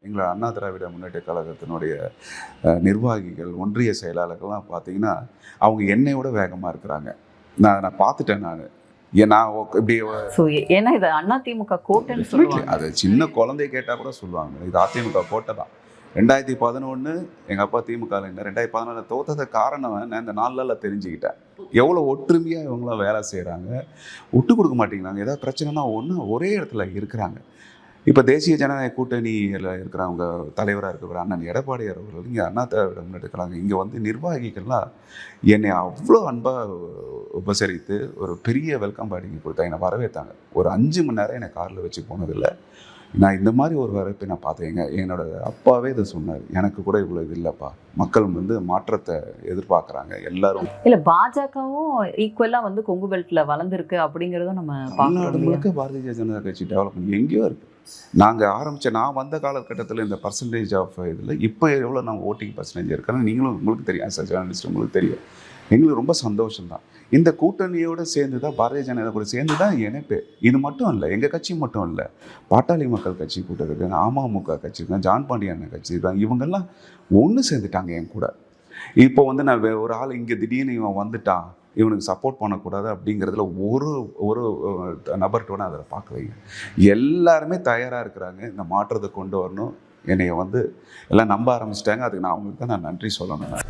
எங்களை அண்ணா திராவிட முன்னேற்ற கழகத்தினுடைய நிர்வாகிகள், ஒன்றிய செயலாளர்கள்லாம் பார்த்தீங்கன்னா அவங்க என்னையோட வேகமாக இருக்கிறாங்க. நான் பார்த்துட்டேன். நான் இப்படி ஏன்னா இது அதிமுக கோட்டைன்னு சொல்லுவாங்க. அது சின்ன குழந்தை கேட்டால் கூட சொல்லுவாங்க இது அதிமுக கோட்டை தான். 2011 எங்கள் அப்பா திமுக 2014 தோத்தத காரணம் நான் இந்த 4 நாளில் தெரிஞ்சுக்கிட்டேன். எவ்வளோ ஒற்றுமையாக இவங்களாம் வேலை செய்கிறாங்க, விட்டு கொடுக்க மாட்டேங்கிறாங்க. ஏதாவது பிரச்சனைனா ஒரே இடத்துல இருக்கிறாங்க. இப்போ தேசிய ஜனநாயக கூட்டணியில் இருக்கிறவங்க தலைவராக இருக்கிற அண்ணன் எடப்பாடியார் அவர்கள் இங்கே அண்ணா திராவிட முன்னேற்ற கழகம் இங்கே வந்து நிர்வாகிகள்லாம் என்னை அவ்வளோ அன்பாக உபசரித்து ஒரு பெரிய வெல்கம் பார்ட்டிங்க கொடுத்தாங்க. என்னை வரவேற்றாங்க. ஒரு 5 மணி நேரம் என்னை காரில் வச்சு போனதில்லை. நான் இந்த மாதிரி ஒரு வரவேற்பை நான் பார்த்தேங்க. என்னோட அப்பாவே இதை சொன்னார், எனக்கு கூட இவ்வளோ இது இல்லைப்பா, மக்கள் வந்து மாற்றத்தை எதிர்பார்க்குறாங்க எல்லாரும். இல்லை பாஜகவும் ஈக்குவலாக வந்து கொங்கு பெல்ட்டில் வளர்ந்துருக்கு அப்படிங்கிறதும் நம்ம தமிழ்நாடு முழுக்க பாரதிய ஜனதா கட்சி டெவலப்மெண்ட் எங்கேயோ இருக்குது. நான் வந்த காலகட்டத்தில் இந்த பர்சன்டேஜ் ஆஃப் இதில் இப்போ எவ்வளோ நம்ம ஓட்டிங் பர்சன்டேஜ் இருக்குன்னு நீங்களும் உங்களுக்கு தெரியும், ஆஸ் அ ஜேர்னலிஸ்ட் உங்களுக்கு தெரியும். எங்களுக்கு ரொம்ப சந்தோஷம்தான். இந்த கூட்டணியோடு சேர்ந்து தான் பாரதிய ஜனதா கூட சேர்ந்து தான் இணைப்பு. இது மட்டும் இல்லை, எங்கள் கட்சி மட்டும் இல்லை, பாட்டாளி மக்கள் கட்சி கூட்டம் இருக்காங்க, அமமுக கட்சி இருக்காங்க, ஜான் பாண்டியன் கட்சி இருக்காங்க. இவங்கெல்லாம் ஒன்று சேர்ந்துட்டாங்க என் கூட. இப்போ வந்து நான் ஒரு ஆள் இங்கே திடீர்னு இவன் வந்துட்டான், இவனுக்கு சப்போர்ட் பண்ணக்கூடாது அப்படிங்கிறதுல ஒரு நபர்கிட்ட அதில் பார்க்கலைங்க. எல்லாருமே தயாராக இருக்கிறாங்க இந்த மாற்றத்தை கொண்டு வரணும். என்னைய வந்து எல்லாம் நம்ப ஆரம்பிச்சிட்டாங்க. அதுக்கு நான் அவங்களுக்கு தான் நான் நன்றி சொல்லணும்.